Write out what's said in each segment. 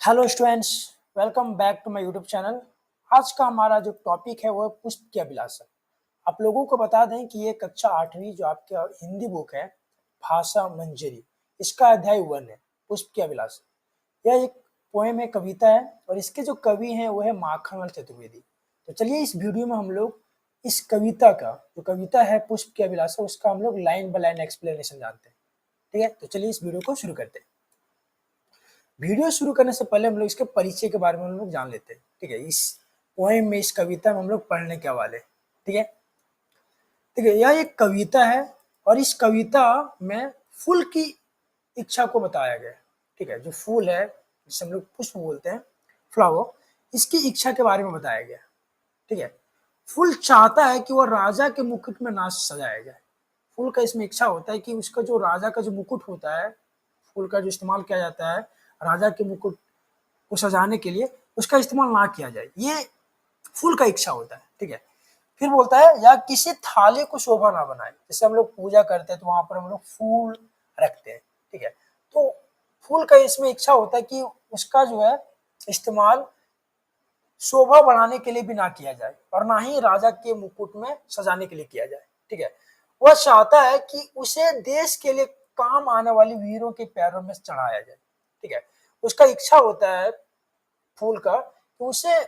Hello students, welcome back to my YouTube channel. आज का हमारा जो टॉपिक है वो है पुष्प की अभिलाषा। आप लोगों को बता दें कि ये कक्षा 8वीं जो आपका हिंदी बुक है भाषा मंजरी, इसका अध्याय 1 है पुष्प की अभिलाषा। यह एक पोएम है, कविता है और इसके जो कवि हैं वो है माखनलाल चतुर्वेदी। तो चलिए इस वीडियो में हम लोग इस कविता का जो कविता है पुष्प की अभिलाषा उसका हम लोग लाइन बाय लाइन एक्सप्लेनेशन जानते हैं। ठीक है, तो चलिए इस वीडियो को शुरू करते हैं। वीडियो शुरू करने से पहले हम लोग इसके परिचय के बारे में हम लोग जान लेते हैं। ठीक है, इस पोएम में, इस कविता में हम लोग पढ़ने के वाले। ठीक है, यह एक कविता है और इस कविता में फूल की इच्छा को बताया गया है। ठीक है, जो फूल है जिसे हम लोग पुष्प बोलते हैं, फ्लावर, इसकी इच्छा के बारे में बताया गया। ठीक है, फूल चाहता है कि वह राजा के मुकुट में नाच सजाया जाए। फूल का इसमें इच्छा होता है कि उसका जो राजा का जो मुकुट होता है, फूल का जो इस्तेमाल किया जाता है राजा के मुकुट को सजाने के लिए, उसका इस्तेमाल ना किया जाए, ये फूल का इच्छा होता है। ठीक है, फिर बोलता है या किसी थाली को शोभा ना बनाए। जैसे हम लोग पूजा करते हैं तो वहां पर हम लोग फूल रखते हैं। ठीक है, तो फूल का इसमें इच्छा होता है कि उसका जो है इस्तेमाल शोभा बढ़ाने के लिए भी ना किया जाए और ना ही राजा के मुकुट में सजाने के लिए किया जाए। ठीक है, वह चाहता है कि उसे देश के लिए काम आने वाली वीरों के पैरों में चढ़ाया जाए। ठीक है, उसका इच्छा होता है फूल का कि उसे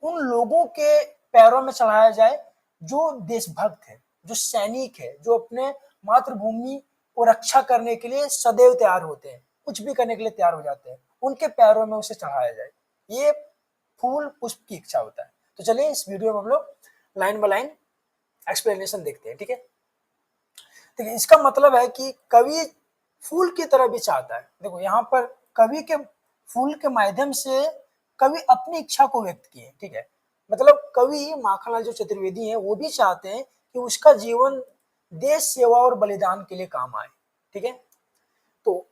उन लोगों के पैरों में चढ़ाया जाए जो देशभक्त है, जो सैनिक है, जो अपने मातृभूमि को रक्षा करने के लिए सदैव तैयार होते हैं, कुछ भी करने के लिए तैयार हो जाते हैं, उनके पैरों में उसे चढ़ाया जाए। ये फूल पुष्प की इच्छा होता है। तो चलिए इस वीडियो में हम लोग लाइन बाय लाइन एक्सप्लेनेशन देखते हैं। ठीक है, देखिए इसका मतलब है कि कवि फूल की तरह भी चाहता है। देखो यहाँ पर कवि के फूल के माध्यम से कवि अपनी इच्छा को व्यक्त किए। ठीक है, मतलब कवि माखनलाल जो चतुर्वेदी हैं वो भी चाहते हैं कि उसका जीवन देश सेवा और बलिदान के लिए काम आए। ठीक है, तो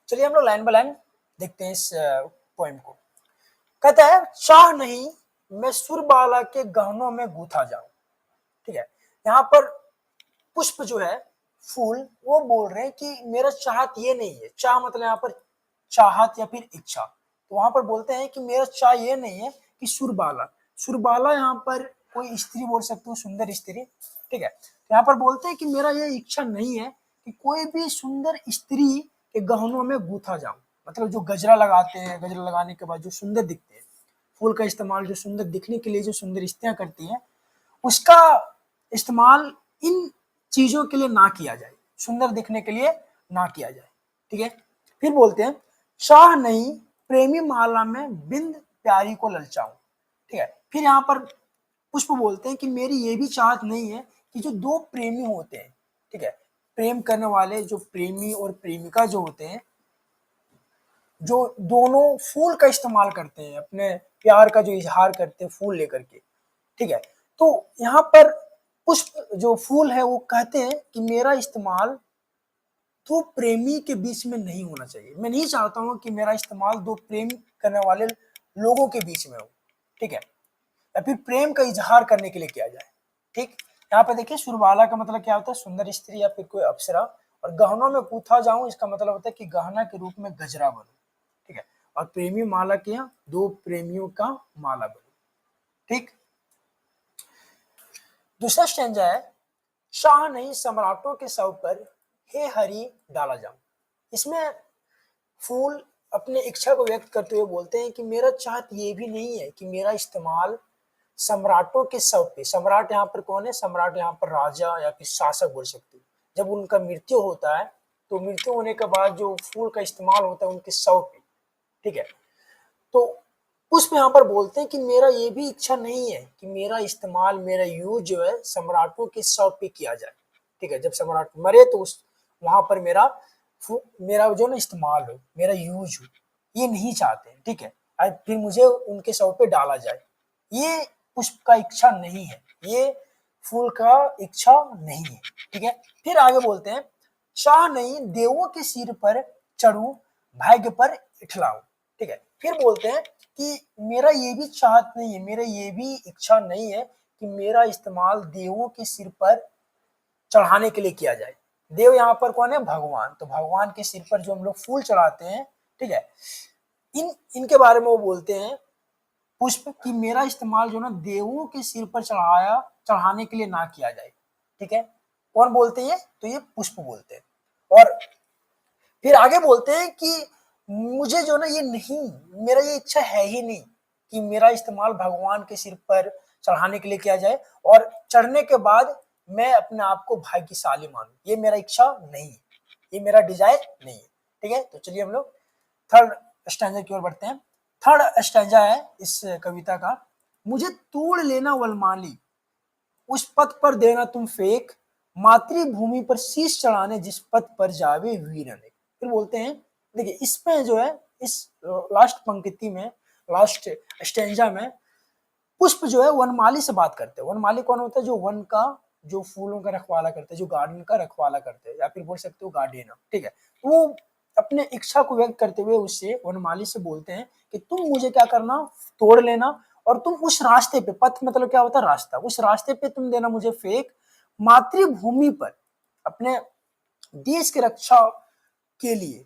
चलिए हम लोग लाइन बाय लाइन देखते हैं इस पोएम को। कहता है चाह नहीं मैं सुरबाला के गहनों में गूथा जाऊं। ठीक है, यहाँ पर पुष्प जो है, फूल, वो बोल रहे हैं कि मेरा चाहत ये नहीं है। चाह मतलब यहाँ पर चाहत या फिर इच्छा। तो वहां पर बोलते हैं कि मेरा चाह ये नहीं है कि सुरबाला, सुरबाला यहाँ पर कोई स्त्री बोल सकते हो, सुंदर स्त्री। ठीक है, तो यहाँ पर बोलते हैं कि मेरा ये इच्छा नहीं है कि कोई भी सुंदर स्त्री के गहनों में गूथा जाऊं। मतलब जो गजरा लगाते हैं, गजरा लगाने के बाद जो सुंदर दिखते हैं, फूल का इस्तेमाल जो सुंदर दिखने के लिए जो सुंदर स्त्रियां करती हैं, उसका इस्तेमाल इन चीजों के लिए ना किया जाए, सुंदर दिखने के लिए ना किया जाए। ठीक है, फिर बोलते हैं शाह नहीं प्रेमी माला में बिंद प्यारी को ललचाऊं। ठीक है, फिर यहाँ पर पुष्प बोलते हैं कि मेरी ये भी चाहत नहीं है कि जो दो प्रेमी होते हैं, ठीक है, प्रेम करने वाले जो प्रेमी और प्रेमिका जो होते हैं, जो दोनों फूल का इस्तेमाल करते हैं, अपने प्यार का जो इजहार करते हैं फूल लेकर के। ठीक है, तो यहाँ पर पुष्प जो फूल है वो कहते हैं कि मेरा इस्तेमाल दो प्रेमी के बीच में नहीं होना चाहिए। मैं नहीं चाहता हूं कि मेरा इस्तेमाल दो प्रेम करने वाले लोगों के बीच में हो। ठीक है, या फिर प्रेम का इजहार करने के लिए किया जाए। ठीक, यहाँ पे देखिए सुरबाला का मतलब क्या होता है, सुंदर स्त्री या फिर कोई अप्सरा, और गहनों में गूथा जाऊं इसका मतलब होता है कि गहना के रूप में गजरा बनूं। ठीक है, और प्रेमी माला के यहाँ दो प्रेमियों का माला बनूं। ठीक, दूसरा स्टैंजा है शाह नहीं सम्राटों के शव पर हे हरि डाला जाऊं। इसमें फूल अपने इच्छा को व्यक्त करते हुए बोलते हैं कि मेरा चाहत ये भी नहीं है कि मेरा इस्तेमाल सम्राटों के शव पे, सम्राट यहाँ पर कौन है, सम्राट यहाँ पर राजा या फिर शासक बोल सकते हो, जब उनका मृत्यु होता है तो मृत्यु होने के बाद जो फूल का इस्तेमाल होता है उनके शव पे। ठीक है, तो पुष्प यहाँ पर बोलते हैं कि मेरा ये भी इच्छा नहीं है कि मेरा इस्तेमाल, मेरा यूज जो है सम्राटों के शव पे किया जाए। ठीक है, जब सम्राट मरे तो उस वहां पर मेरा मेरा जो ना इस्तेमाल हो, मेरा यूज हो, ये नहीं चाहते हैं। ठीक है, फिर मुझे उनके शव पे डाला जाए, ये पुष्प का इच्छा नहीं है, ये फूल का इच्छा नहीं है। ठीक है, फिर आगे बोलते हैं शाह नहीं देवों के सिर पर चढ़ू भाग्य पर इठलाऊं। ठीक है, फिर बोलते हैं कि मेरा ये भी चाहत नहीं है, मेरा ये भी इच्छा नहीं है कि मेरा इस्तेमाल देवों के सिर पर चढ़ाने के लिए किया जाए। देव यहाँ पर कौन है, भगवान। तो भगवान के सिर पर जो हम लोग फूल चढ़ाते हैं, ठीक है, इनके बारे में वो बोलते हैं पुष्प कि मेरा इस्तेमाल जो ना देवों के सिर पर चढ़ाने के लिए ना किया जाए। ठीक है, कौन बोलते हैं? तो ये पुष्प बोलते हैं। और फिर आगे बोलते हैं कि मुझे जो ना ये नहीं, मेरा ये इच्छा है ही नहीं कि मेरा इस्तेमाल भगवान के सिर पर चढ़ाने के लिए किया जाए और चढ़ने के बाद मैं अपने आप को भाग्यशाली मानूं। ये मेरा इच्छा नहीं है, ये मेरा डिजायर नहीं है। ठीक है, तो चलिए हम लोग थर्ड स्टैंजा की ओर बढ़ते हैं। थर्ड स्टैंजा है इस कविता का, मुझे तोड़ लेना वनमाली, उस पथ पर देना तुम फेंक, मातृभूमि पर शीश चढ़ाने जिस पथ पर जावे वीर अनेक। फिर बोलते हैं, देखिए इसमें जो है, इस लास्ट पंक्ति में, लास्ट स्टेंजा में पुष्प जो है वनमाली से बात करते हैं। वनमाली कौन होता है? जो वन का, जो फूलों का रखवाला करते हैं, जो गार्डन का रखवाला करते हैं, या फिर बोल सकते हो गार्डियन। ठीक है, वो अपने इच्छा को व्यक्त करते हुए उससे, वनमाली से बोलते हैं कि तुम मुझे क्या करना, तोड़ लेना, और तुम उस रास्ते पे, पथ मतलब क्या होता है? रास्ता, उस रास्ते पे तुम देना मुझे फेंक, मातृभूमि पर, अपने देश की रक्षा के लिए,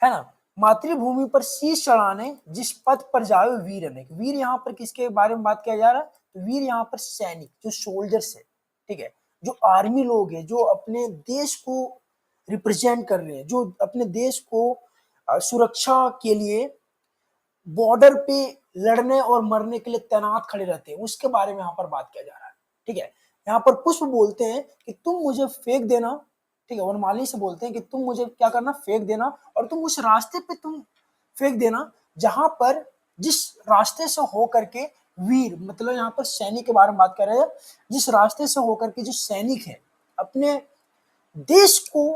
है ना, मातृभूमि पर शीश चढ़ाने जिस पथ पर जावे वीर अनेक। वीर यहाँ पर किसके बारे में बात किया जा रहा है? तो वीर यहाँ पर सैनिक, जो सोल्जर्स है, ठीक है, जो आर्मी लोग हैं, जो अपने देश को रिप्रेजेंट कर रहे हैं, जो अपने देश को सुरक्षा के लिए बॉर्डर पे लड़ने और मरने के लिए तैनात खड़े रहते हैं, उसके बारे में यहाँ पर बात किया जा रहा है। ठीक है, यहाँ पर पुष्प बोलते हैं कि तुम मुझे फेंक देना। ठीक है, वनमाली से बोलते हैं कि तुम मुझे क्या करना, फेंक देना, और तुम उस रास्ते पे तुम फेंक देना जहां पर, जिस रास्ते से होकर के वीर, मतलब यहाँ पर सैनिक के बारे में बात कर रहे हैं, जिस रास्ते से होकर के जो सैनिक है अपने देश को,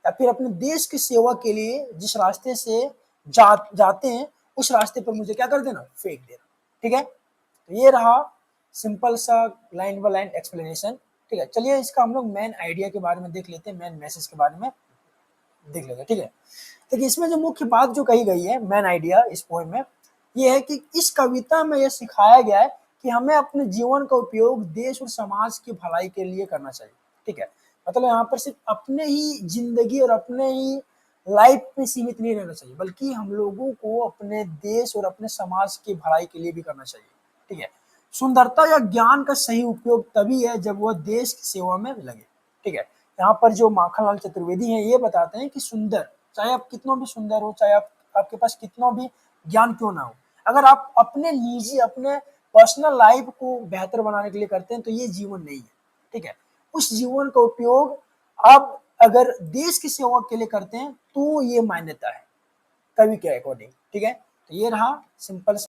या फिर अपने देश की सेवा के लिए जिस रास्ते से जाते हैं, उस रास्ते पर मुझे क्या कर देना, फेंक देना। ठीक है, तो ये रहा सिंपल सा लाइन बाय लाइन एक्सप्लेनेशन। ठीक है, चलिए इसका हम लोग मेन आइडिया के बारे में देख लेते हैं, मेन मैसेज के बारे में देख लेते हैं। ठीक है, तो इसमें जो मुख्य बात जो कही गई है, मेन आइडिया इस पोएम में, ये है कि इस कविता में यह सिखाया गया है कि हमें अपने जीवन का उपयोग देश और समाज की भलाई के लिए करना चाहिए। ठीक है, मतलब यहाँ पर सिर्फ अपने ही जिंदगी और अपने ही लाइफ में सीमित नहीं रहना चाहिए, बल्कि हम लोगों को अपने देश और अपने समाज की भलाई के लिए भी करना चाहिए। ठीक है, सुंदरता या ज्ञान का सही उपयोग तभी है जब वह देश की सेवा में लगे। ठीक है, यहाँ पर जो माखनलाल चतुर्वेदी हैं ये बताते हैं कि सुंदर, चाहे आप कितना भी सुंदर हो, चाहे आपके पास कितना भी ज्ञान क्यों ना हो, अगर आप अपने निजी, अपने पर्सनल लाइफ को बेहतर बनाने के लिए करते हैं तो ये जीवन नहीं है। ठीक है, उस जीवन का उपयोग आप अगर देश की सेवा के लिए करते हैं तो ये मान्यता है कवि के अकॉर्डिंग। ठीक है, तो ये रहा सिंपल